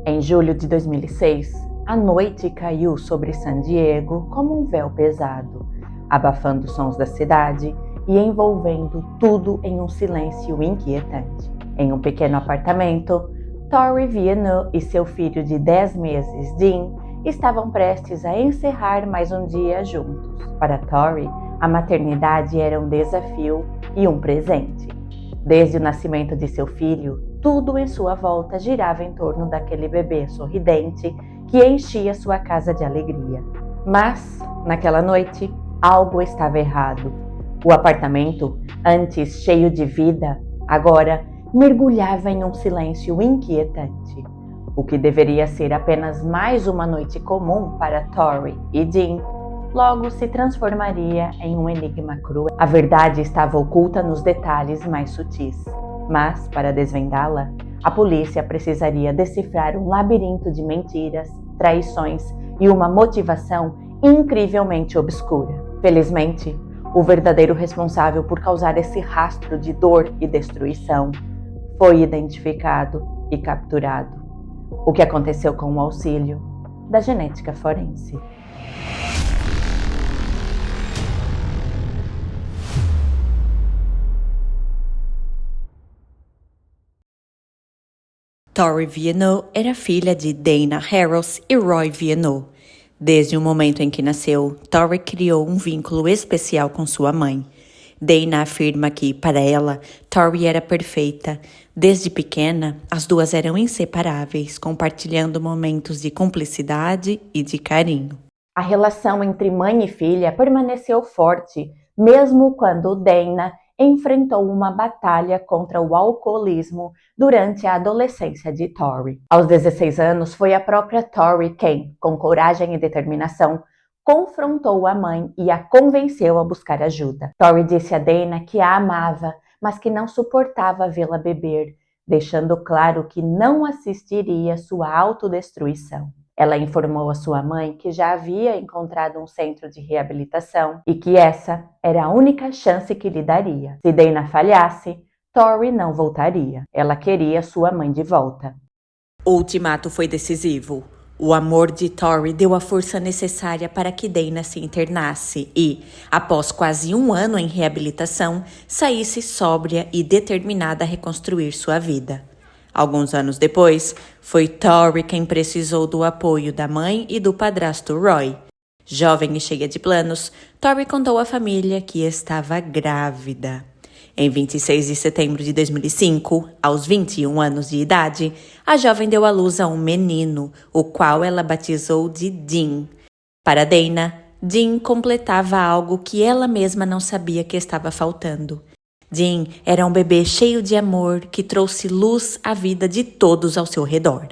Em julho de 2006, a noite caiu sobre San Diego como um véu pesado, abafando os sons da cidade e envolvendo tudo em um silêncio inquietante. Em um pequeno apartamento, Tori Viennot e seu filho de 10 meses, Dean, estavam prestes a encerrar mais um dia juntos. Para Tori, a maternidade era um desafio e um presente. Desde o nascimento de seu filho, tudo em sua volta girava em torno daquele bebê sorridente que enchia sua casa de alegria. Mas, naquela noite, algo estava errado. O apartamento, antes cheio de vida, agora mergulhava em um silêncio inquietante. O que deveria ser apenas mais uma noite comum para Tori e Dean, logo se transformaria em um enigma cruel. A verdade estava oculta nos detalhes mais sutis, mas, para desvendá-la, a polícia precisaria decifrar um labirinto de mentiras, traições e uma motivação incrivelmente obscura. Felizmente, o verdadeiro responsável por causar esse rastro de dor e destruição foi identificado e capturado. O que aconteceu com o auxílio da genética forense. Tori Viennot era filha de Dana Harris e Roy Viennot. Desde o momento em que nasceu, Tori criou um vínculo especial com sua mãe. Dana afirma que, para ela, Tori era perfeita. Desde pequena, as duas eram inseparáveis, compartilhando momentos de cumplicidade e de carinho. A relação entre mãe e filha permaneceu forte, mesmo quando Dana enfrentou uma batalha contra o alcoolismo durante a adolescência de Tori. Aos 16 anos, foi a própria Tori quem, com coragem e determinação, confrontou a mãe e a convenceu a buscar ajuda. Tori disse a Dana que a amava, mas que não suportava vê-la beber, deixando claro que não assistiria sua autodestruição. Ela informou a sua mãe que já havia encontrado um centro de reabilitação e que essa era a única chance que lhe daria. Se Dana falhasse, Tori não voltaria. Ela queria sua mãe de volta. O ultimato foi decisivo. O amor de Tori deu a força necessária para que Dana se internasse e, após quase um ano em reabilitação, saísse sóbria e determinada a reconstruir sua vida. Alguns anos depois, foi Tori quem precisou do apoio da mãe e do padrasto Roy. Jovem e cheia de planos, Tori contou à família que estava grávida. Em 26 de setembro de 2005, aos 21 anos de idade, a jovem deu à luz a um menino, o qual ela batizou de Dean. Para Dana, Dean completava algo que ela mesma não sabia que estava faltando. Dean era um bebê cheio de amor que trouxe luz à vida de todos ao seu redor.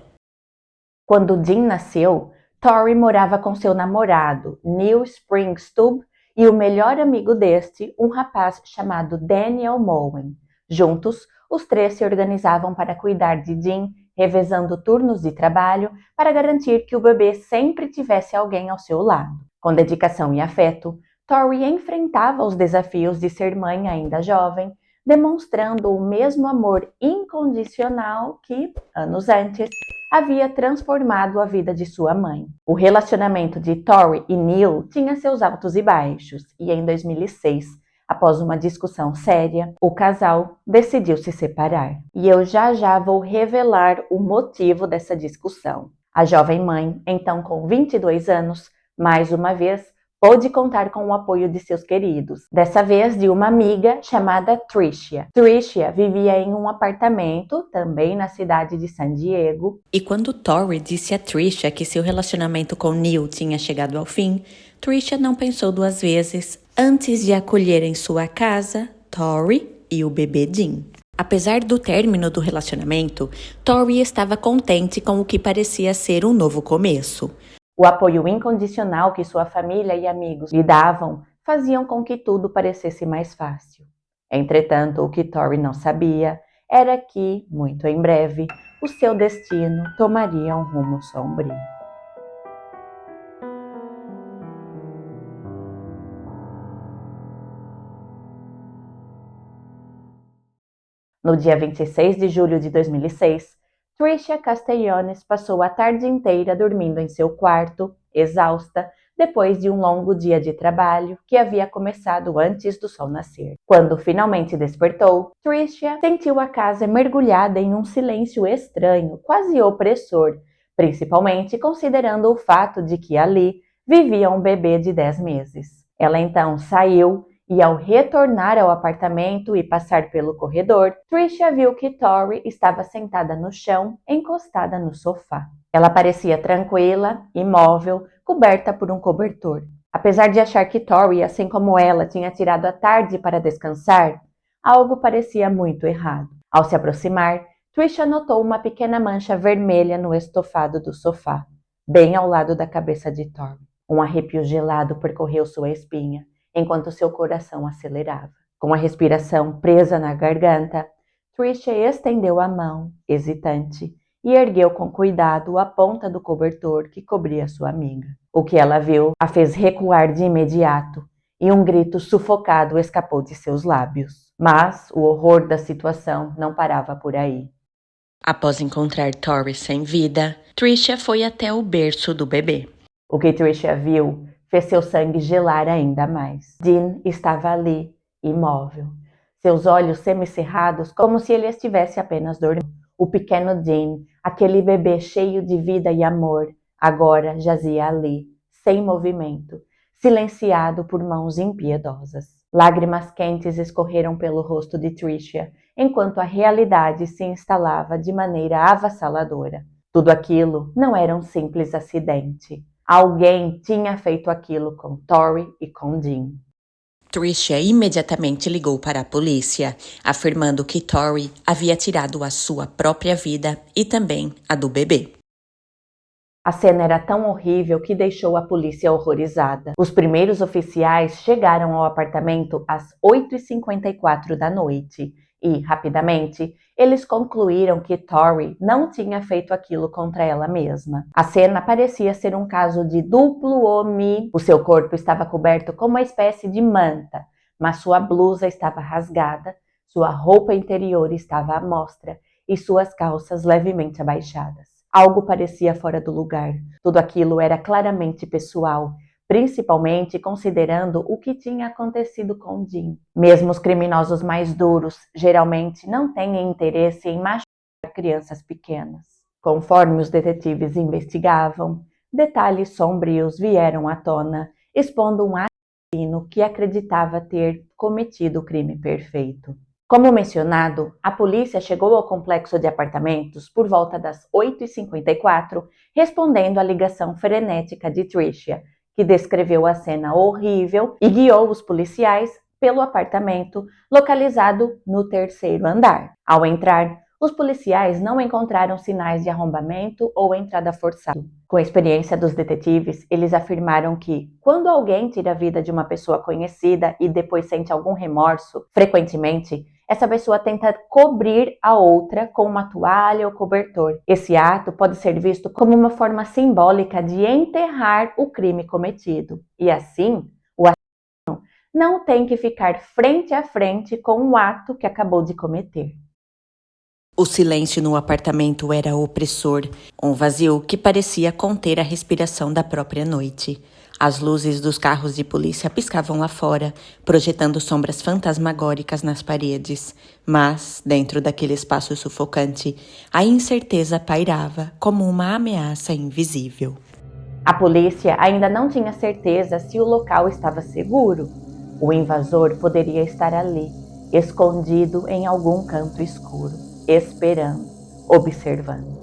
Quando Dean nasceu, Tori morava com seu namorado, Neil Springstub, e o melhor amigo deste, um rapaz chamado Daniel Mowen. Juntos, os três se organizavam para cuidar de Dean, revezando turnos de trabalho para garantir que o bebê sempre tivesse alguém ao seu lado. Com dedicação e afeto, Tori enfrentava os desafios de ser mãe ainda jovem, demonstrando o mesmo amor incondicional que, anos antes, havia transformado a vida de sua mãe. O relacionamento de Tori e Neil tinha seus altos e baixos, e em 2006, após uma discussão séria, o casal decidiu se separar. E eu já vou revelar o motivo dessa discussão. A jovem mãe, então com 22 anos, mais uma vez, pôde contar com o apoio de seus queridos, dessa vez de uma amiga chamada Tricia. Tricia vivia em um apartamento, também na cidade de San Diego. E quando Tori disse a Tricia que seu relacionamento com Neil tinha chegado ao fim, Tricia não pensou duas vezes antes de acolher em sua casa Tori e o bebê Dean. Apesar do término do relacionamento, Tori estava contente com o que parecia ser um novo começo. O apoio incondicional que sua família e amigos lhe davam faziam com que tudo parecesse mais fácil. Entretanto, o que Tori não sabia era que, muito em breve, o seu destino tomaria um rumo sombrio. No dia 26 de julho de 2006, Tricia Castellanes passou a tarde inteira dormindo em seu quarto, exausta, depois de um longo dia de trabalho que havia começado antes do sol nascer. Quando finalmente despertou, Tricia sentiu a casa mergulhada em um silêncio estranho, quase opressor, principalmente considerando o fato de que ali vivia um bebê de 10 meses. Ela então saiu e, ao retornar ao apartamento e passar pelo corredor, Tricia viu que Tori estava sentada no chão, encostada no sofá. Ela parecia tranquila, imóvel, coberta por um cobertor. Apesar de achar que Tori, assim como ela, tinha tirado a tarde para descansar, algo parecia muito errado. Ao se aproximar, Tricia notou uma pequena mancha vermelha no estofado do sofá, bem ao lado da cabeça de Tori. Um arrepio gelado percorreu sua espinha, enquanto seu coração acelerava. Com a respiração presa na garganta, Tricia estendeu a mão, hesitante, e ergueu com cuidado a ponta do cobertor que cobria sua amiga. O que ela viu a fez recuar de imediato, e um grito sufocado escapou de seus lábios. Mas o horror da situação não parava por aí. Após encontrar Tori sem vida, Tricia foi até o berço do bebê. O que Tricia viu fez seu sangue gelar ainda mais. Dean estava ali, imóvel, seus olhos semicerrados como se ele estivesse apenas dormindo. O pequeno Dean, aquele bebê cheio de vida e amor, agora jazia ali, sem movimento, silenciado por mãos impiedosas. Lágrimas quentes escorreram pelo rosto de Tricia, enquanto a realidade se instalava de maneira avassaladora. Tudo aquilo não era um simples acidente. Alguém tinha feito aquilo com Tori e com Dean. Tricia imediatamente ligou para a polícia, afirmando que Tori havia tirado a sua própria vida e também a do bebê. A cena era tão horrível que deixou a polícia horrorizada. Os primeiros oficiais chegaram ao apartamento às 8h54 da noite e, rapidamente, eles concluíram que Tori não tinha feito aquilo contra ela mesma. A cena parecia ser um caso de duplo homicídio. O seu corpo estava coberto com uma espécie de manta, mas sua blusa estava rasgada, sua roupa interior estava à mostra e suas calças levemente abaixadas. Algo parecia fora do lugar. Tudo aquilo era claramente pessoal, principalmente considerando o que tinha acontecido com Dean. Mesmo os criminosos mais duros geralmente não têm interesse em machucar crianças pequenas. Conforme os detetives investigavam, detalhes sombrios vieram à tona, expondo um assassino que acreditava ter cometido o crime perfeito. Como mencionado, a polícia chegou ao complexo de apartamentos por volta das 8h54, respondendo à ligação frenética de Tricia, que descreveu a cena horrível e guiou os policiais pelo apartamento localizado no 3º andar. Ao entrar, os policiais não encontraram sinais de arrombamento ou entrada forçada. Com a experiência dos detetives, eles afirmaram que, quando alguém tira a vida de uma pessoa conhecida e depois sente algum remorso, frequentemente, essa pessoa tenta cobrir a outra com uma toalha ou cobertor. Esse ato pode ser visto como uma forma simbólica de enterrar o crime cometido. E assim, o assassino não tem que ficar frente a frente com o ato que acabou de cometer. O silêncio no apartamento era opressor, um vazio que parecia conter a respiração da própria noite. As luzes dos carros de polícia piscavam lá fora, projetando sombras fantasmagóricas nas paredes. Mas, dentro daquele espaço sufocante, a incerteza pairava como uma ameaça invisível. A polícia ainda não tinha certeza se o local estava seguro. O invasor poderia estar ali, escondido em algum canto escuro, esperando, observando.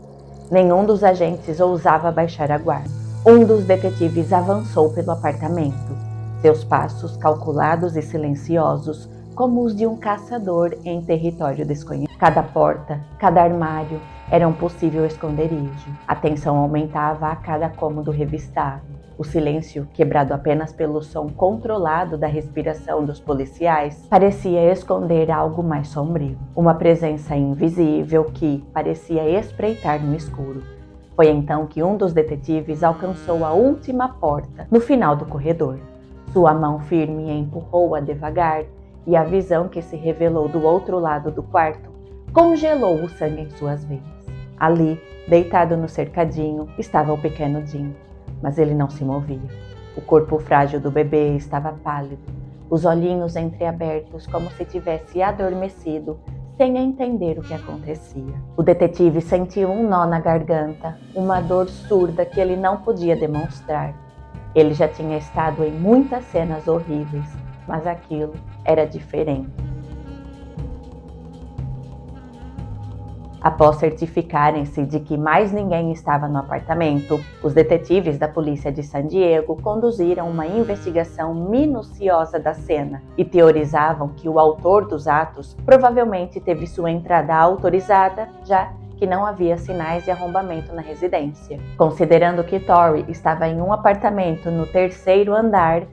Nenhum dos agentes ousava baixar a guarda. Um dos detetives avançou pelo apartamento, seus passos calculados e silenciosos, como os de um caçador em território desconhecido. Cada porta, cada armário era um possível esconderijo. A tensão aumentava a cada cômodo revistado. O silêncio, quebrado apenas pelo som controlado da respiração dos policiais, parecia esconder algo mais sombrio. Uma presença invisível que parecia espreitar no escuro. Foi então que um dos detetives alcançou a última porta, no final do corredor. Sua mão firme empurrou-a devagar, e a visão que se revelou do outro lado do quarto congelou o sangue em suas veias. Ali, deitado no cercadinho, estava o pequeno Jim, mas ele não se movia. O corpo frágil do bebê estava pálido, os olhinhos entreabertos como se tivesse adormecido, sem entender o que acontecia. O detetive sentiu um nó na garganta, uma dor surda que ele não podia demonstrar. Ele já tinha estado em muitas cenas horríveis, mas aquilo era diferente. Após certificarem-se de que mais ninguém estava no apartamento, os detetives da polícia de San Diego conduziram uma investigação minuciosa da cena e teorizavam que o autor dos atos provavelmente teve sua entrada autorizada, já que não havia sinais de arrombamento na residência. Considerando que Tori estava em um apartamento no 3º andar,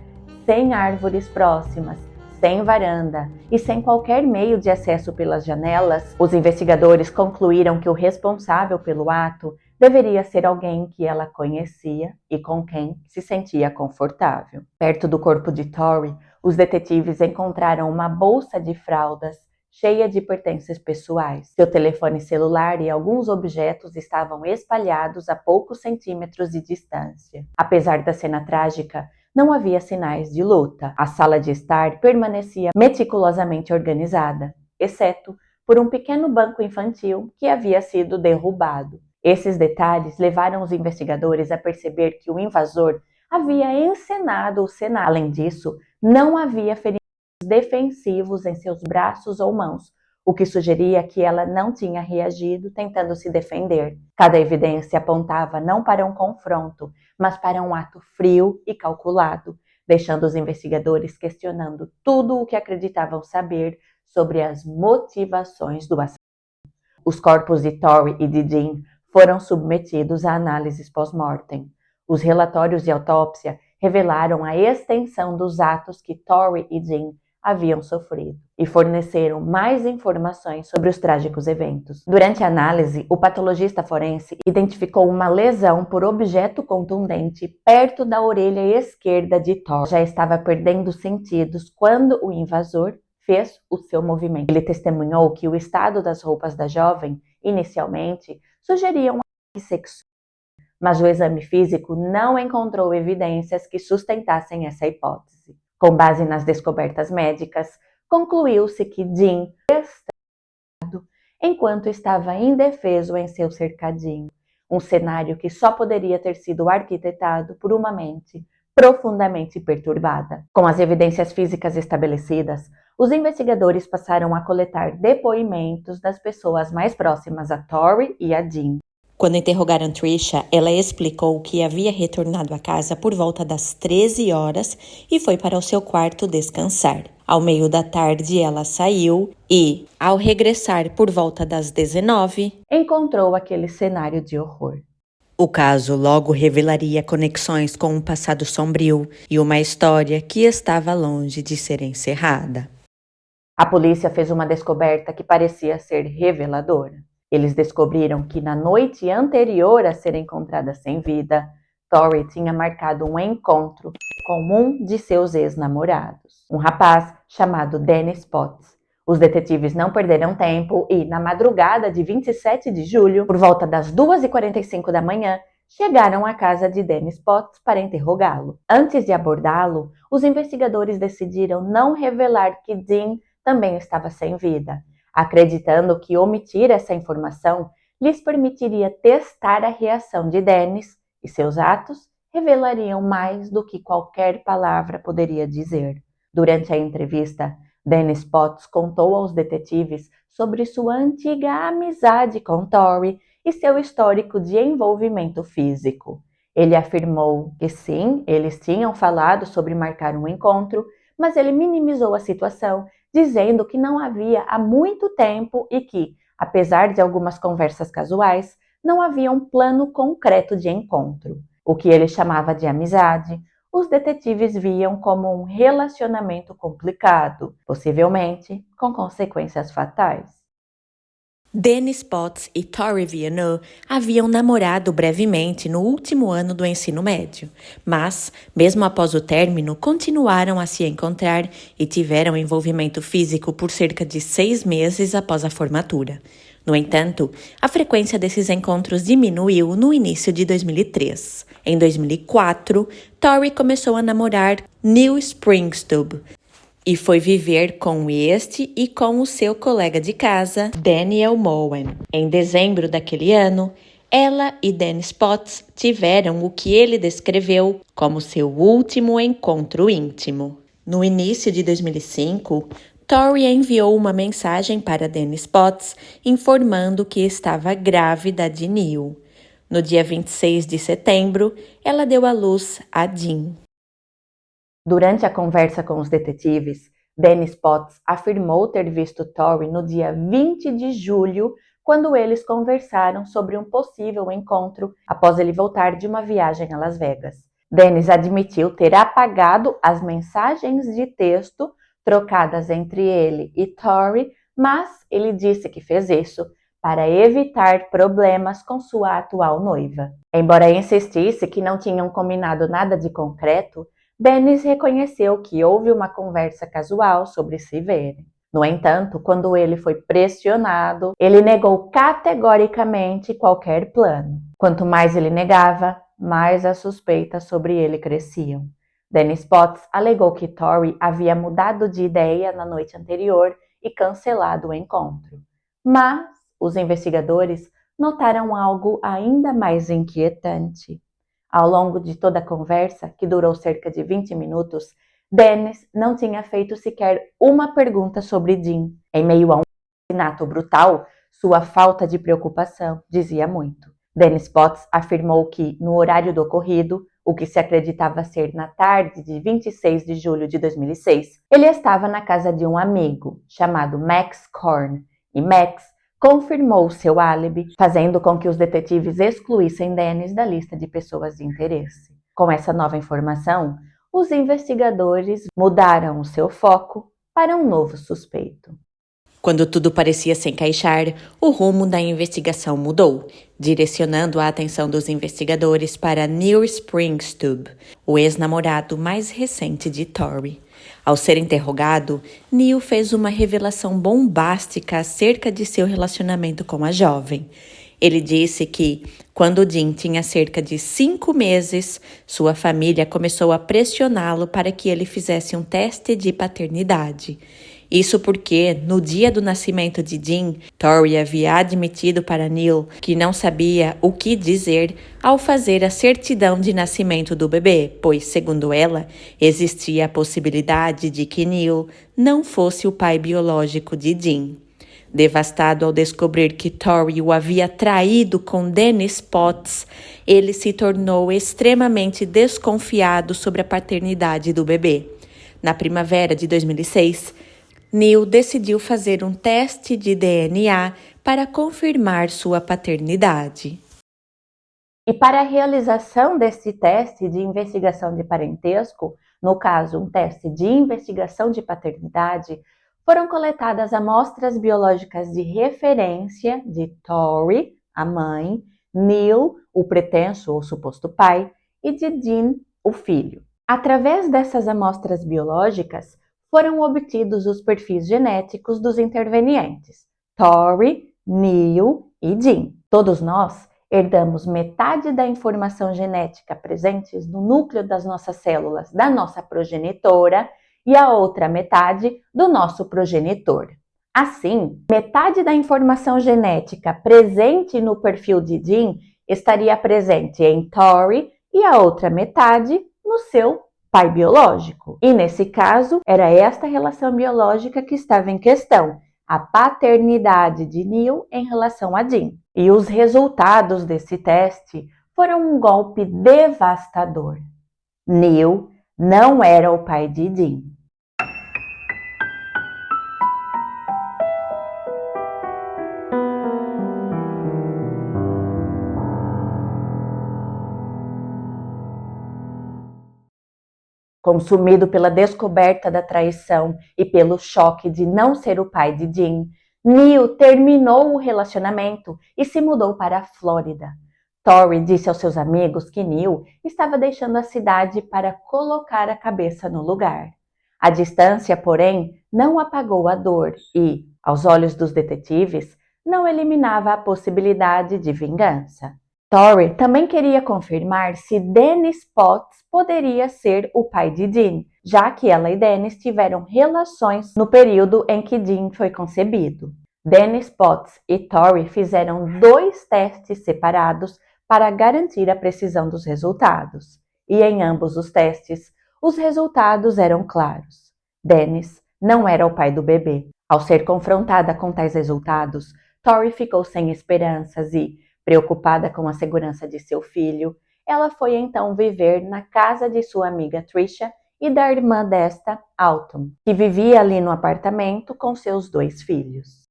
sem árvores próximas, sem varanda e sem qualquer meio de acesso pelas janelas, os investigadores concluíram que o responsável pelo ato deveria ser alguém que ela conhecia e com quem se sentia confortável. Perto do corpo de Tori, os detetives encontraram uma bolsa de fraldas cheia de pertences pessoais. Seu telefone celular e alguns objetos estavam espalhados a poucos centímetros de distância. Apesar da cena trágica, não havia sinais de luta. A sala de estar permanecia meticulosamente organizada, exceto por um pequeno banco infantil que havia sido derrubado. Esses detalhes levaram os investigadores a perceber que o invasor havia encenado o cenário. Além disso, não havia ferimentos defensivos em seus braços ou mãos, o que sugeria que ela não tinha reagido tentando se defender. Cada evidência apontava não para um confronto, mas para um ato frio e calculado, deixando os investigadores questionando tudo o que acreditavam saber sobre as motivações do assassino. Os corpos de Tori e de Jim foram submetidos a análises pós-mortem. Os relatórios de autópsia revelaram a extensão dos atos que Tori e Jim haviam sofrido e forneceram mais informações sobre os trágicos eventos. Durante a análise, o patologista forense identificou uma lesão por objeto contundente perto da orelha esquerda de Tori. Já estava perdendo sentidos quando o invasor fez o seu movimento. Ele testemunhou que o estado das roupas da jovem, inicialmente, sugeria um ataque sexual, mas o exame físico não encontrou evidências que sustentassem essa hipótese. Com base nas descobertas médicas, concluiu-se que Jim estava enquanto estava indefeso em seu cercadinho, um cenário que só poderia ter sido arquitetado por uma mente profundamente perturbada. Com as evidências físicas estabelecidas, os investigadores passaram a coletar depoimentos das pessoas mais próximas a Tori e a Jim. Quando interrogaram Trisha, ela explicou que havia retornado à casa por volta das 13 horas e foi para o seu quarto descansar. Ao meio da tarde, ela saiu e, ao regressar por volta das 19, encontrou aquele cenário de horror. O caso logo revelaria conexões com um passado sombrio e uma história que estava longe de ser encerrada. A polícia fez uma descoberta que parecia ser reveladora. Eles descobriram que na noite anterior a ser encontrada sem vida, Tori tinha marcado um encontro com um de seus ex-namorados, um rapaz chamado Dennis Potts. Os detetives não perderam tempo e, na madrugada de 27 de julho, por volta das 2h45 da manhã, chegaram à casa de Dennis Potts para interrogá-lo. Antes de abordá-lo, os investigadores decidiram não revelar que Jim também estava sem vida, acreditando que omitir essa informação lhes permitiria testar a reação de Dennis e seus atos revelariam mais do que qualquer palavra poderia dizer. Durante a entrevista, Dennis Potts contou aos detetives sobre sua antiga amizade com Tori e seu histórico de envolvimento físico. Ele afirmou que sim, eles tinham falado sobre marcar um encontro, mas ele minimizou a situação, dizendo que não havia há muito tempo e que, apesar de algumas conversas casuais, não havia um plano concreto de encontro. O que ele chamava de amizade, os detetives viam como um relacionamento complicado, possivelmente com consequências fatais. Dennis Potts e Tori Viano haviam namorado brevemente no último ano do ensino médio, mas, mesmo após o término, continuaram a se encontrar e tiveram envolvimento físico por cerca de 6 meses após a formatura. No entanto, a frequência desses encontros diminuiu no início de 2003. Em 2004, Tori começou a namorar Neil Springstub e foi viver com este e com o seu colega de casa, Daniel Moen. Em dezembro daquele ano, ela e Dennis Potts tiveram o que ele descreveu como seu último encontro íntimo. No início de 2005, Tori enviou uma mensagem para Dennis Potts informando que estava grávida de Neil. No dia 26 de setembro, ela deu à luz a Jean. Durante a conversa com os detetives, Dennis Potts afirmou ter visto Tori no dia 20 de julho, quando eles conversaram sobre um possível encontro após ele voltar de uma viagem a Las Vegas. Dennis admitiu ter apagado as mensagens de texto trocadas entre ele e Tori, mas ele disse que fez isso para evitar problemas com sua atual noiva. Embora insistisse que não tinham combinado nada de concreto, Dennis reconheceu que houve uma conversa casual sobre se verem. No entanto, quando ele foi pressionado, ele negou categoricamente qualquer plano. Quanto mais ele negava, mais as suspeitas sobre ele cresciam. Dennis Potts alegou que Tori havia mudado de ideia na noite anterior e cancelado o encontro. Mas os investigadores notaram algo ainda mais inquietante. Ao longo de toda a conversa, que durou cerca de 20 minutos, Dennis não tinha feito sequer uma pergunta sobre Jean. Em meio a um assassinato brutal, sua falta de preocupação dizia muito. Dennis Potts afirmou que, no horário do ocorrido, o que se acreditava ser na tarde de 26 de julho de 2006, ele estava na casa de um amigo, chamado Max Korn, e Max confirmou seu álibi, fazendo com que os detetives excluíssem Dennis da lista de pessoas de interesse. Com essa nova informação, os investigadores mudaram o seu foco para um novo suspeito. Quando tudo parecia se encaixar, o rumo da investigação mudou, direcionando a atenção dos investigadores para Neil Springstub, o ex-namorado mais recente de Tori. Ao ser interrogado, Neil fez uma revelação bombástica acerca de seu relacionamento com a jovem. Ele disse que, quando Jean tinha cerca de 5 meses, sua família começou a pressioná-lo para que ele fizesse um teste de paternidade. Isso porque, no dia do nascimento de Jean, Tori havia admitido para Neil que não sabia o que dizer ao fazer a certidão de nascimento do bebê, pois, segundo ela, existia a possibilidade de que Neil não fosse o pai biológico de Jean. Devastado ao descobrir que Tori o havia traído com Dennis Potts, ele se tornou extremamente desconfiado sobre a paternidade do bebê. Na primavera de 2006, Neil decidiu fazer um teste de DNA para confirmar sua paternidade. E para a realização desse teste de investigação de parentesco, no caso, um teste de investigação de paternidade, foram coletadas amostras biológicas de referência de Tori, a mãe, Neil, o pretenso ou suposto pai, e de Jean, o filho. Através dessas amostras biológicas, foram obtidos os perfis genéticos dos intervenientes, Tori, Neil e Jean. Todos nós herdamos metade da informação genética presentes no núcleo das nossas células da nossa progenitora e a outra metade do nosso progenitor. Assim, metade da informação genética presente no perfil de Jean estaria presente em Tori e a outra metade no seu pai biológico. E nesse caso, era esta relação biológica que estava em questão, a paternidade de Neil em relação a Jean. E os resultados desse teste foram um golpe devastador. Neil não era o pai de Jean. Consumido pela descoberta da traição e pelo choque de não ser o pai de Jean, Neil terminou o relacionamento e se mudou para a Flórida. Tori disse aos seus amigos que Neil estava deixando a cidade para colocar a cabeça no lugar. A distância, porém, não apagou a dor e, aos olhos dos detetives, não eliminava a possibilidade de vingança. Tori também queria confirmar se Dennis Potts poderia ser o pai de Dean, já que ela e Dennis tiveram relações no período em que Dean foi concebido. Dennis Potts e Tori fizeram 2 testes separados para garantir a precisão dos resultados, e em ambos os testes, os resultados eram claros. Dennis não era o pai do bebê. Ao ser confrontada com tais resultados, Tori ficou sem esperanças e, preocupada com a segurança de seu filho, ela foi então viver na casa de sua amiga Trisha e da irmã desta, Autumn, que vivia ali no apartamento com seus 2 filhos.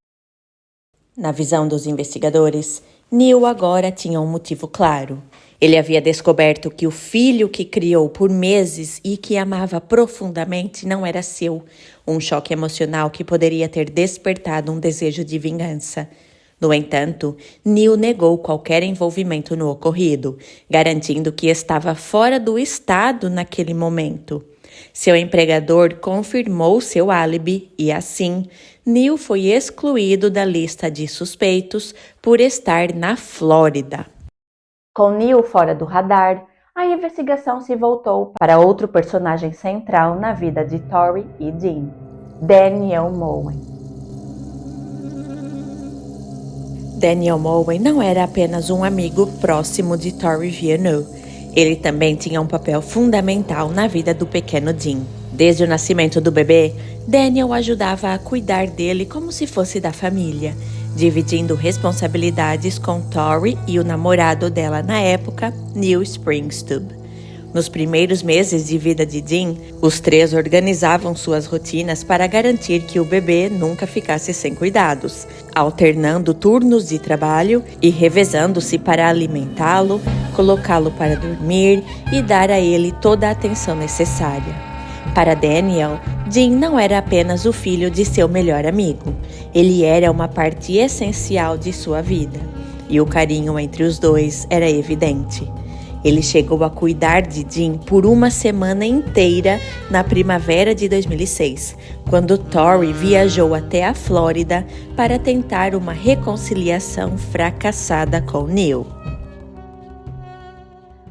Na visão dos investigadores, Neil agora tinha um motivo claro. Ele havia descoberto que o filho que criou por meses e que amava profundamente não era seu, um choque emocional que poderia ter despertado um desejo de vingança. No entanto, Neil negou qualquer envolvimento no ocorrido, garantindo que estava fora do estado naquele momento. Seu empregador confirmou seu álibi e, assim, Neil foi excluído da lista de suspeitos por estar na Flórida. Com Neil fora do radar, a investigação se voltou para outro personagem central na vida de Tori e Dean, Daniel Mowen. Daniel Mowen não era apenas um amigo próximo de Tori Viano. Ele também tinha um papel fundamental na vida do pequeno Dean. Desde o nascimento do bebê, Daniel ajudava a cuidar dele como se fosse da família, dividindo responsabilidades com Tori e o namorado dela na época, Neil Springstube. Nos primeiros meses de vida de Dean, os 3 organizavam suas rotinas para garantir que o bebê nunca ficasse sem cuidados, alternando turnos de trabalho e revezando-se para alimentá-lo, colocá-lo para dormir e dar a ele toda a atenção necessária. Para Daniel, Dean não era apenas o filho de seu melhor amigo. Ele era uma parte essencial de sua vida, e o carinho entre os dois era evidente. Ele chegou a cuidar de Dean por uma semana inteira na primavera de 2006, quando Tori viajou até a Flórida para tentar uma reconciliação fracassada com Neil.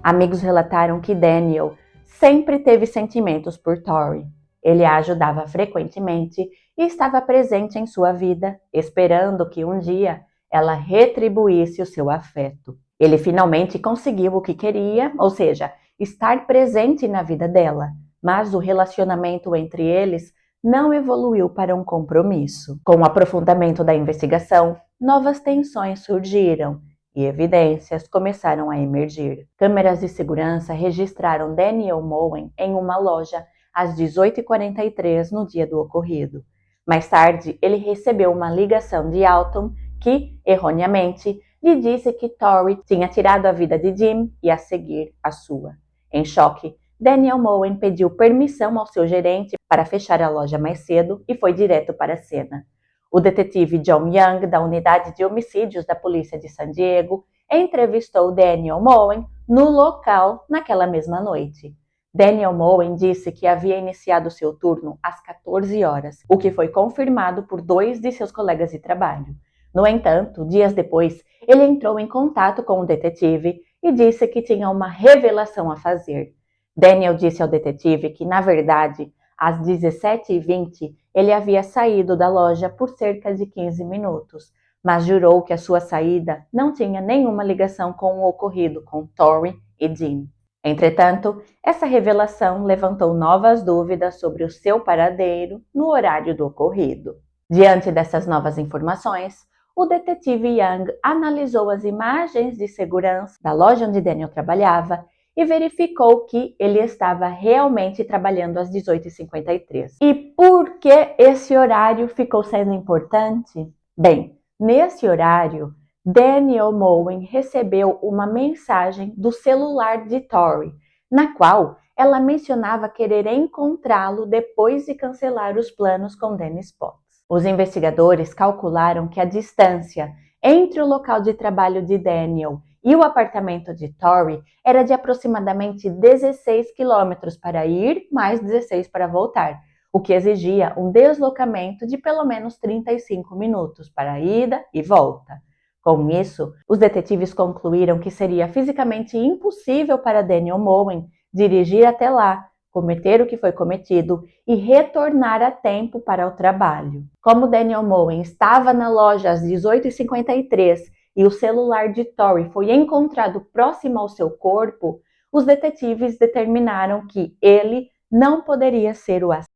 Amigos relataram que Daniel sempre teve sentimentos por Tori. Ele a ajudava frequentemente e estava presente em sua vida, esperando que um dia ela retribuísse o seu afeto. Ele finalmente conseguiu o que queria, ou seja, estar presente na vida dela, mas o relacionamento entre eles não evoluiu para um compromisso. Com o aprofundamento da investigação, novas tensões surgiram e evidências começaram a emergir. Câmeras de segurança registraram Daniel Mowen em uma loja às 18h43 no dia do ocorrido. Mais tarde, ele recebeu uma ligação de Autumn que, erroneamente, lhe disse que Tori tinha tirado a vida de Jim e a seguir a sua. Em choque, Daniel Mowen pediu permissão ao seu gerente para fechar a loja mais cedo e foi direto para a cena. O detetive John Young, da unidade de homicídios da polícia de San Diego, entrevistou Daniel Mowen no local naquela mesma noite. Daniel Mowen disse que havia iniciado seu turno às 14 horas, o que foi confirmado por 2 de seus colegas de trabalho. No entanto, dias depois, ele entrou em contato com o detetive e disse que tinha uma revelação a fazer. Daniel disse ao detetive que, na verdade, às 17h20, ele havia saído da loja por cerca de 15 minutos, mas jurou que a sua saída não tinha nenhuma ligação com o ocorrido com Tori e Dean. Entretanto, essa revelação levantou novas dúvidas sobre o seu paradeiro no horário do ocorrido. Diante dessas novas informações, o detetive Young analisou as imagens de segurança da loja onde Daniel trabalhava e verificou que ele estava realmente trabalhando às 18h53. E por que esse horário ficou sendo importante? Bem, nesse horário, Daniel Mowen recebeu uma mensagem do celular de Tori, na qual ela mencionava querer encontrá-lo depois de cancelar os planos com Dennis Potts. Os investigadores calcularam que a distância entre o local de trabalho de Daniel e o apartamento de Tori era de aproximadamente 16 quilômetros para ir, mais 16 para voltar, o que exigia um deslocamento de pelo menos 35 minutos para a ida e volta. Com isso, os detetives concluíram que seria fisicamente impossível para Daniel Moen dirigir até lá, cometer o que foi cometido e retornar a tempo para o trabalho. Como Daniel Moen estava na loja às 18h53 e o celular de Tori foi encontrado próximo ao seu corpo, os detetives determinaram que ele não poderia ser o assassino.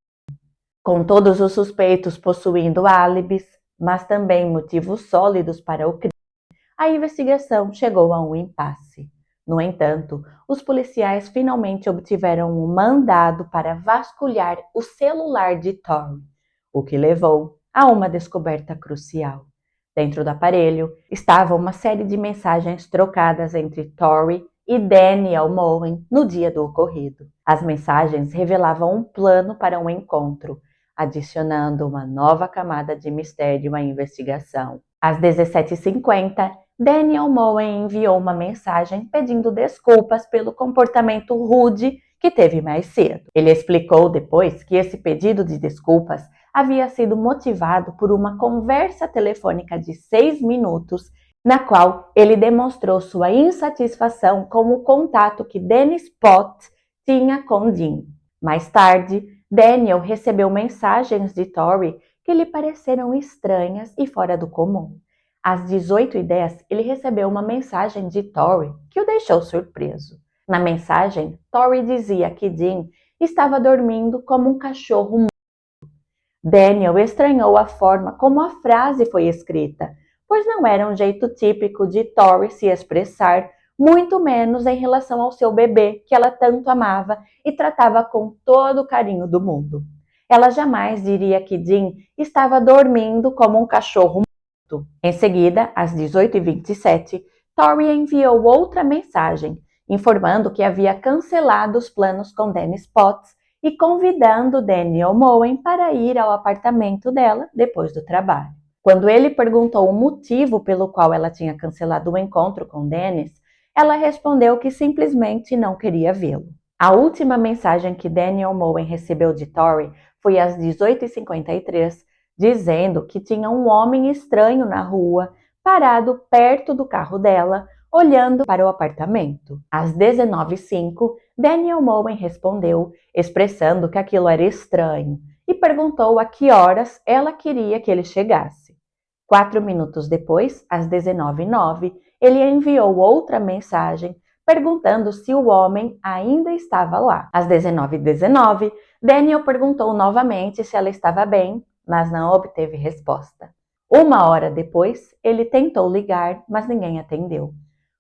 Com todos os suspeitos possuindo álibis, mas também motivos sólidos para o crime, a investigação chegou a um impasse. No entanto, os policiais finalmente obtiveram um mandado para vasculhar o celular de Tori, o que levou a uma descoberta crucial. Dentro do aparelho estava uma série de mensagens trocadas entre Tori e Daniel Moen no dia do ocorrido. As mensagens revelavam um plano para um encontro, adicionando uma nova camada de mistério à investigação. Às 17h50, Daniel Moen enviou uma mensagem pedindo desculpas pelo comportamento rude que teve mais cedo. Ele explicou depois que esse pedido de desculpas havia sido motivado por uma conversa telefônica de 6 minutos, na qual ele demonstrou sua insatisfação com o contato que Dennis Potts tinha com Dean. Mais tarde, Daniel recebeu mensagens de Tori que lhe pareceram estranhas e fora do comum. Às 18h10, ele recebeu uma mensagem de Tori que o deixou surpreso. Na mensagem, Tori dizia que Dean estava dormindo como um cachorro morto. Daniel estranhou a forma como a frase foi escrita, pois não era um jeito típico de Tori se expressar, muito menos em relação ao seu bebê, que ela tanto amava e tratava com todo o carinho do mundo. Ela jamais diria que Dean estava dormindo como um cachorro morto. Em seguida, às 18h27, Tori enviou outra mensagem, informando que havia cancelado os planos com Dennis Potts e convidando Daniel Moen para ir ao apartamento dela depois do trabalho. Quando ele perguntou o motivo pelo qual ela tinha cancelado o encontro com Dennis, ela respondeu que simplesmente não queria vê-lo. A última mensagem que Daniel Moen recebeu de Tori foi às 18h53, dizendo que tinha um homem estranho na rua, parado perto do carro dela, olhando para o apartamento. Às 19h05, Daniel Moen respondeu, expressando que aquilo era estranho, e perguntou a que horas ela queria que ele chegasse. 4 minutos depois, às 19h09, ele enviou outra mensagem, perguntando se o homem ainda estava lá. Às 19h19, Daniel perguntou novamente se ela estava bem, mas não obteve resposta. 1 hora depois, ele tentou ligar, mas ninguém atendeu.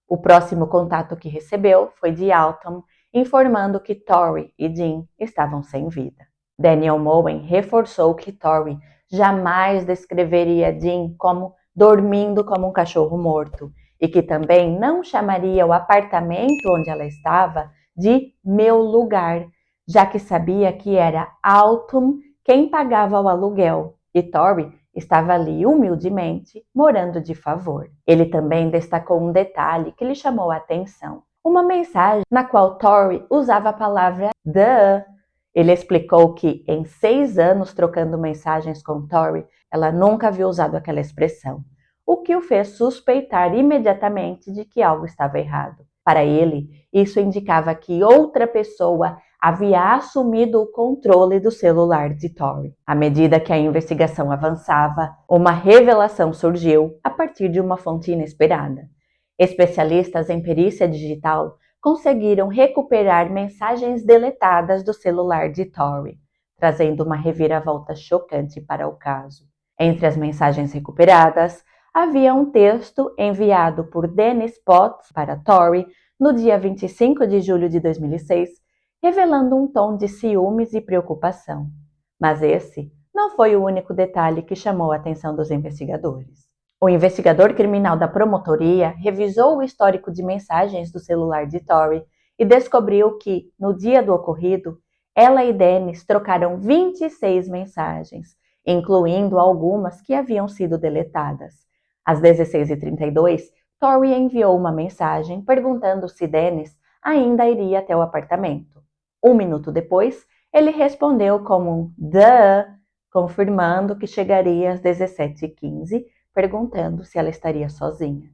O próximo contato que recebeu foi de Alton, informando que Tori e Dean estavam sem vida. Daniel Moen reforçou que Tori jamais descreveria Dean como dormindo como um cachorro morto e que também não chamaria o apartamento onde ela estava de meu lugar, já que sabia que era Alton quem pagava o aluguel e Tori estava ali humildemente, morando de favor. Ele também destacou um detalhe que lhe chamou a atenção. Uma mensagem na qual Tori usava a palavra "duh". Ele explicou que, em 6 anos trocando mensagens com Tori, ela nunca havia usado aquela expressão, o que o fez suspeitar imediatamente de que algo estava errado. Para ele, isso indicava que outra pessoa havia assumido o controle do celular de Tori. À medida que a investigação avançava, uma revelação surgiu a partir de uma fonte inesperada. Especialistas em perícia digital conseguiram recuperar mensagens deletadas do celular de Tori, trazendo uma reviravolta chocante para o caso. Entre as mensagens recuperadas, havia um texto enviado por Dennis Potts para Tori no dia 25 de julho de 2006, revelando um tom de ciúmes e preocupação. Mas esse não foi o único detalhe que chamou a atenção dos investigadores. O investigador criminal da promotoria revisou o histórico de mensagens do celular de Tori e descobriu que, no dia do ocorrido, ela e Dennis trocaram 26 mensagens, incluindo algumas que haviam sido deletadas. Às 16h32, Tori enviou uma mensagem perguntando se Dennis ainda iria até o apartamento. 1 minuto depois, Ele respondeu como um "duh", confirmando que chegaria às 17h15, perguntando se ela estaria sozinha.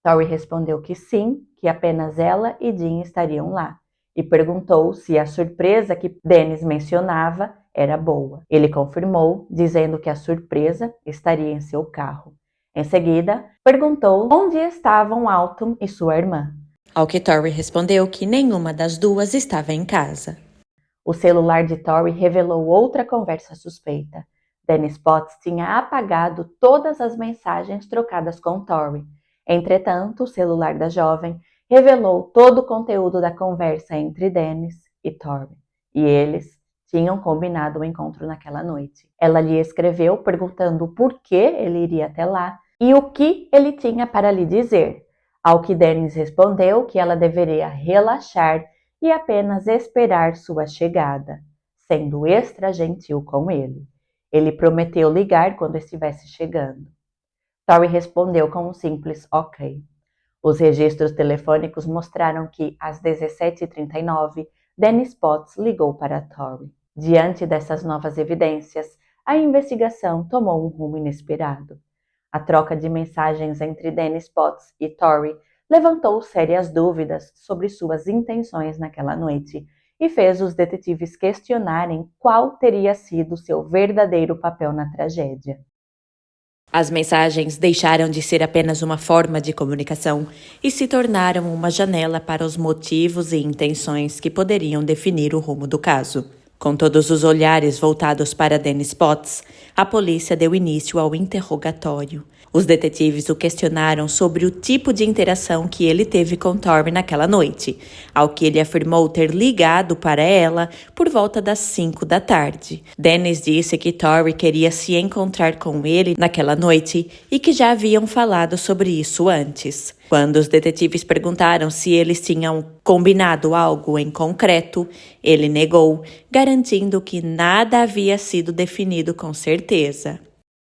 Tori respondeu que sim, que apenas ela e Dean estariam lá, e perguntou se a surpresa que Dennis mencionava era boa. Ele confirmou, dizendo que a surpresa estaria em seu carro. Em seguida, perguntou onde estavam Alton e sua irmã. Ao que Tori respondeu que nenhuma das duas estava em casa. O celular de Tori revelou outra conversa suspeita. Dennis Potts tinha apagado todas as mensagens trocadas com Tori. Entretanto, o celular da jovem revelou todo o conteúdo da conversa entre Dennis e Tori. E eles tinham combinado o encontro naquela noite. Ela lhe escreveu perguntando por que ele iria até lá e o que ele tinha para lhe dizer. Ao que Dennis respondeu que ela deveria relaxar e apenas esperar sua chegada, sendo extra gentil com ele. Ele prometeu ligar quando estivesse chegando. Tori respondeu com um simples ok. Os registros telefônicos mostraram que, às 17h39, Dennis Potts ligou para Tori. Diante dessas novas evidências, a investigação tomou um rumo inesperado. A troca de mensagens entre Dennis Potts e Tori levantou sérias dúvidas sobre suas intenções naquela noite e fez os detetives questionarem qual teria sido seu verdadeiro papel na tragédia. As mensagens deixaram de ser apenas uma forma de comunicação e se tornaram uma janela para os motivos e intenções que poderiam definir o rumo do caso. Com todos os olhares voltados para Dennis Potts, a polícia deu início ao interrogatório. Os detetives o questionaram sobre o tipo de interação que ele teve com Tori naquela noite, ao que ele afirmou ter ligado para ela por volta das 5 da tarde. Dennis disse que Tori queria se encontrar com ele naquela noite e que já haviam falado sobre isso antes. Quando os detetives perguntaram se eles tinham combinado algo em concreto, ele negou, garantindo que nada havia sido definido com certeza.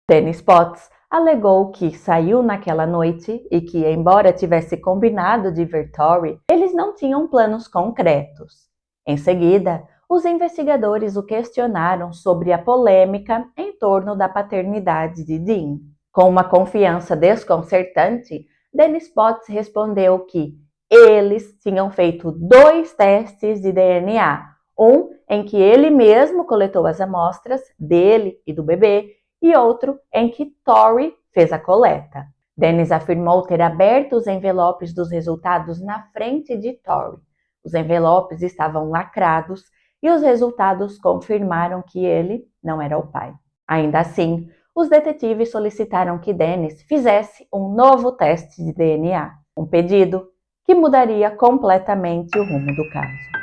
Dennis Potts alegou que saiu naquela noite e que, embora tivesse combinado de ver Tori, eles não tinham planos concretos. Em seguida, os investigadores o questionaram sobre a polêmica em torno da paternidade de Dean. Com uma confiança desconcertante, Dennis Potts respondeu que eles tinham feito 2 testes de DNA, um em que ele mesmo coletou as amostras dele e do bebê, e outro em que Tori fez a coleta. Dennis afirmou ter aberto os envelopes dos resultados na frente de Tori. Os envelopes estavam lacrados e os resultados confirmaram que ele não era o pai. Ainda assim, os detetives solicitaram que Dennis fizesse um novo teste de DNA, um pedido que mudaria completamente o rumo do caso.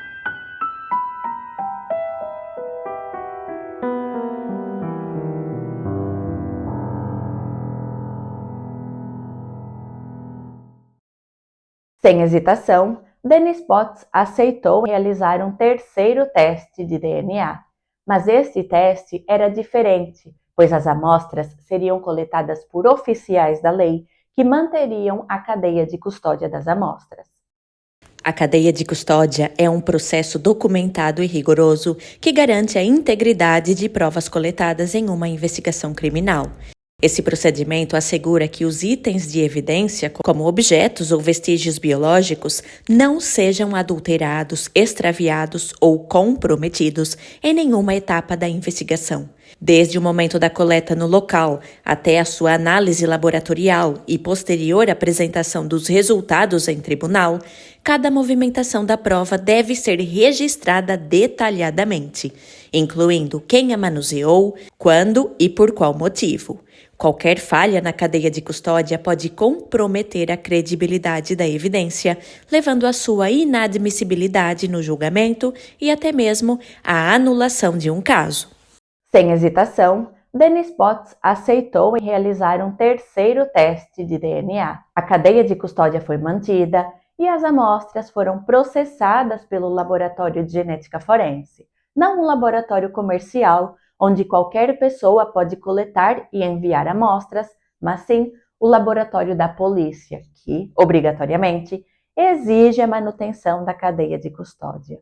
Sem hesitação, Dennis Potts aceitou realizar um terceiro teste de DNA, mas este teste era diferente, pois as amostras seriam coletadas por oficiais da lei que manteriam a cadeia de custódia das amostras. A cadeia de custódia é um processo documentado e rigoroso que garante a integridade de provas coletadas em uma investigação criminal. Esse procedimento assegura que os itens de evidência, como objetos ou vestígios biológicos, não sejam adulterados, extraviados ou comprometidos em nenhuma etapa da investigação. Desde o momento da coleta no local até a sua análise laboratorial e posterior apresentação dos resultados em tribunal, cada movimentação da prova deve ser registrada detalhadamente, incluindo quem a manuseou, quando e por qual motivo. Qualquer falha na cadeia de custódia pode comprometer a credibilidade da evidência, levando à sua inadmissibilidade no julgamento e até mesmo à anulação de um caso. Sem hesitação, Dennis Potts aceitou realizar um terceiro teste de DNA. A cadeia de custódia foi mantida e as amostras foram processadas pelo Laboratório de Genética Forense, não um laboratório comercial onde qualquer pessoa pode coletar e enviar amostras, mas sim o laboratório da polícia, que, obrigatoriamente, exige a manutenção da cadeia de custódia.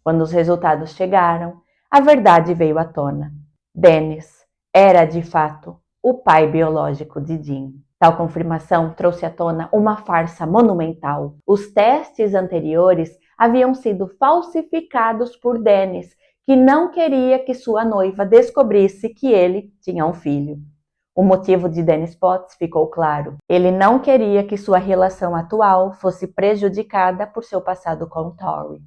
Quando os resultados chegaram, a verdade veio à tona. Dennis era, de fato, o pai biológico de Jean. Tal confirmação trouxe à tona uma farsa monumental. Os testes anteriores haviam sido falsificados por Dennis, que não queria que sua noiva descobrisse que ele tinha um filho. O motivo de Dennis Potts ficou claro. Ele não queria que sua relação atual fosse prejudicada por seu passado com Tori.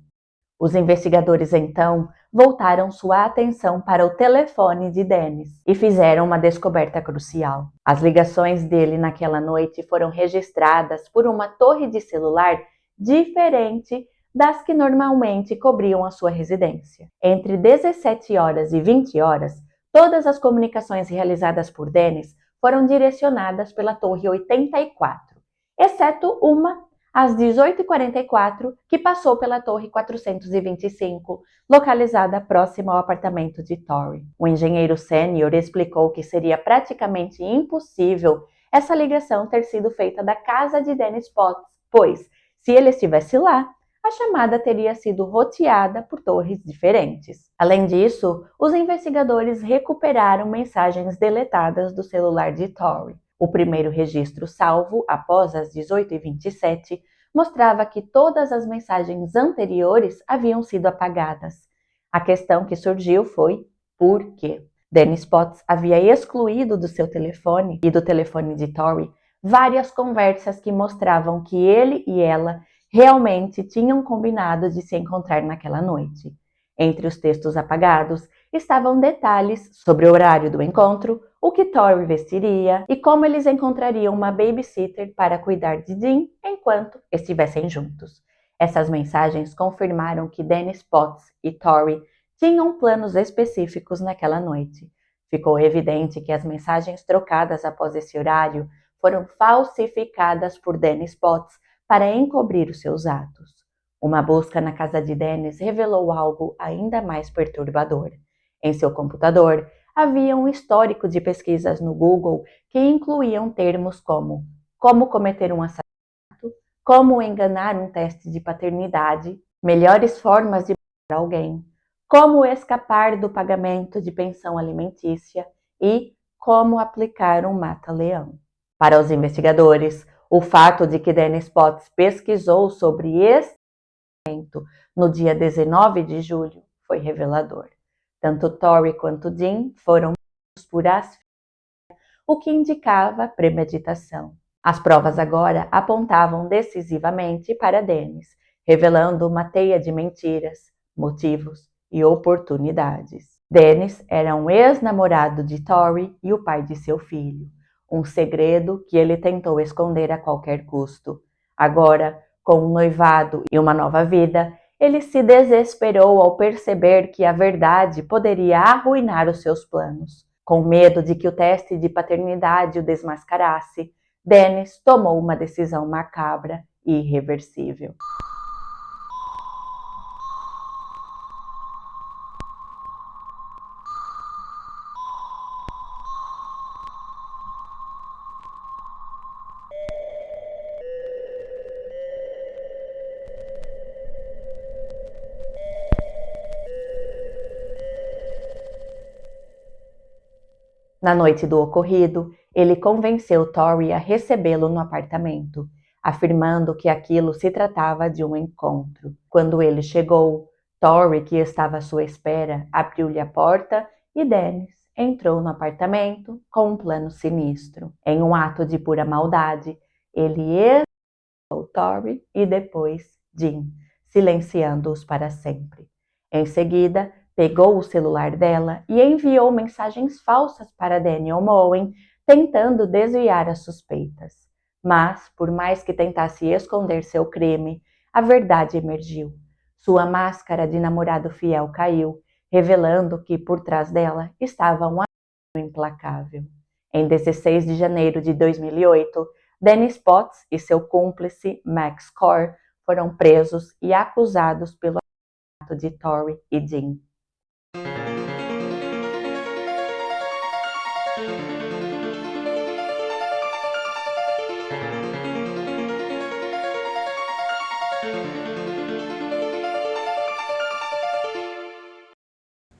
Os investigadores, então, voltaram sua atenção para o telefone de Dennis e fizeram uma descoberta crucial. As ligações dele naquela noite foram registradas por uma torre de celular diferente das que normalmente cobriam a sua residência. Entre 17 horas e 20 horas, todas as comunicações realizadas por Dennis foram direcionadas pela torre 84, exceto uma às 18h44, que passou pela torre 425, localizada próxima ao apartamento de Tori. O engenheiro sênior explicou que seria praticamente impossível essa ligação ter sido feita da casa de Dennis Potts, pois, se ele estivesse lá, a chamada teria sido roteada por torres diferentes. Além disso, os investigadores recuperaram mensagens deletadas do celular de Tori. O primeiro registro salvo, após as 18h27, mostrava que todas as mensagens anteriores haviam sido apagadas. A questão que surgiu foi por quê? Dennis Potts havia excluído do seu telefone e do telefone de Tori várias conversas que mostravam que ele e ela realmente tinham combinado de se encontrar naquela noite. Entre os textos apagados estavam detalhes sobre o horário do encontro, o que Tori vestiria e como eles encontrariam uma babysitter para cuidar de Jean enquanto estivessem juntos. Essas mensagens confirmaram que Dennis Potts e Tori tinham planos específicos naquela noite. Ficou evidente que as mensagens trocadas após esse horário foram falsificadas por Dennis Potts para encobrir os seus atos. Uma busca na casa de Dennis revelou algo ainda mais perturbador. Em seu computador, havia um histórico de pesquisas no Google que incluíam termos como cometer um assassinato, como enganar um teste de paternidade, melhores formas de matar alguém, como escapar do pagamento de pensão alimentícia e como aplicar um mata-leão. Para os investigadores, o fato de que Dennis Potts pesquisou sobre esse evento no dia 19 de julho foi revelador. Tanto Tori quanto Jean foram mortos por asfixia, o que indicava premeditação. As provas agora apontavam decisivamente para Dennis, revelando uma teia de mentiras, motivos e oportunidades. Dennis era um ex-namorado de Tori e o pai de seu filho, um segredo que ele tentou esconder a qualquer custo. Agora, com um noivado e uma nova vida, ele se desesperou ao perceber que a verdade poderia arruinar os seus planos. Com medo de que o teste de paternidade o desmascarasse, Dennis tomou uma decisão macabra e irreversível. Na noite do ocorrido, ele convenceu Tori a recebê-lo no apartamento, afirmando que aquilo se tratava de um encontro. Quando ele chegou, Tori, que estava à sua espera, abriu-lhe a porta e Dennis entrou no apartamento com um plano sinistro. Em um ato de pura maldade, ele executou Tori e depois Jean, silenciando-os para sempre. Em seguida, pegou o celular dela e enviou mensagens falsas para Daniel Moen, tentando desviar as suspeitas. Mas, por mais que tentasse esconder seu crime, a verdade emergiu. Sua máscara de namorado fiel caiu, revelando que por trás dela estava um assassino implacável. Em 16 de janeiro de 2008, Dennis Potts e seu cúmplice Max Corr foram presos e acusados pelo assassinato de Tori e Jean.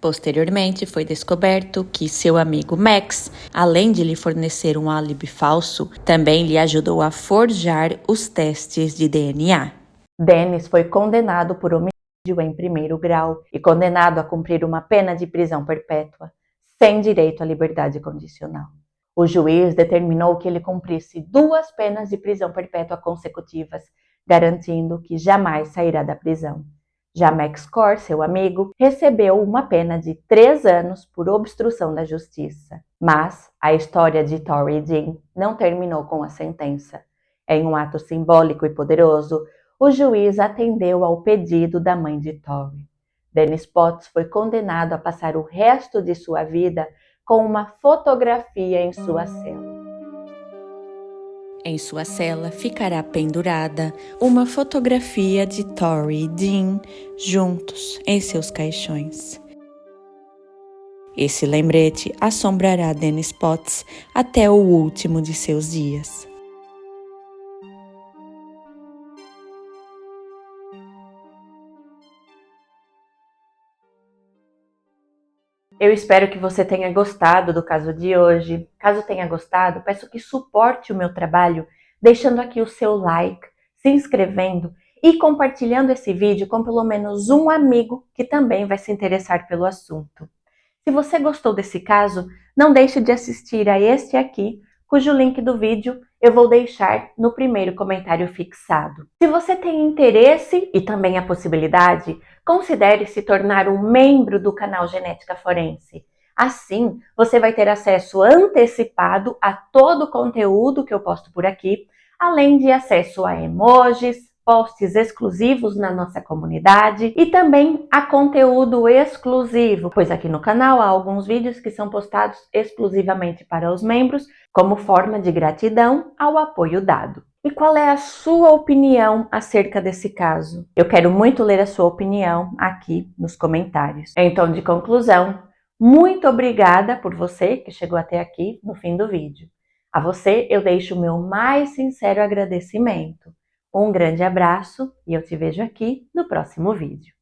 Posteriormente, foi descoberto que seu amigo Max, além de lhe fornecer um álibi falso, também lhe ajudou a forjar os testes de DNA. Dennis foi condenado por homicídio em primeiro grau e condenado a cumprir uma pena de prisão perpétua, sem direito à liberdade condicional. O juiz determinou que ele cumprisse 2 penas de prisão perpétua consecutivas, garantindo que jamais sairá da prisão. Já Max Corr, seu amigo, recebeu uma pena de 3 anos por obstrução da justiça. Mas a história de Tori e Dean não terminou com a sentença. Em um ato simbólico e poderoso, o juiz atendeu ao pedido da mãe de Tori. Dennis Potts foi condenado a passar o resto de sua vida com uma fotografia em sua cela. Em sua cela ficará pendurada uma fotografia de Tori e Dean juntos em seus caixões. Esse lembrete assombrará Dennis Potts até o último de seus dias. Eu espero que você tenha gostado do caso de hoje. Caso tenha gostado, peço que suporte o meu trabalho deixando aqui o seu like, se inscrevendo e compartilhando esse vídeo com pelo menos um amigo que também vai se interessar pelo assunto. Se você gostou desse caso, não deixe de assistir a este aqui, cujo link do vídeo eu vou deixar no primeiro comentário fixado. Se você tem interesse e também a possibilidade, considere se tornar um membro do canal Genética Forense. Assim, você vai ter acesso antecipado a todo o conteúdo que eu posto por aqui, além de acesso a emojis, posts exclusivos na nossa comunidade e também a conteúdo exclusivo, pois aqui no canal há alguns vídeos que são postados exclusivamente para os membros, como forma de gratidão ao apoio dado. E qual é a sua opinião acerca desse caso? Eu quero muito ler a sua opinião aqui nos comentários. Então, de conclusão, muito obrigada por você que chegou até aqui no fim do vídeo. A você eu deixo o meu mais sincero agradecimento. Um grande abraço e eu te vejo aqui no próximo vídeo.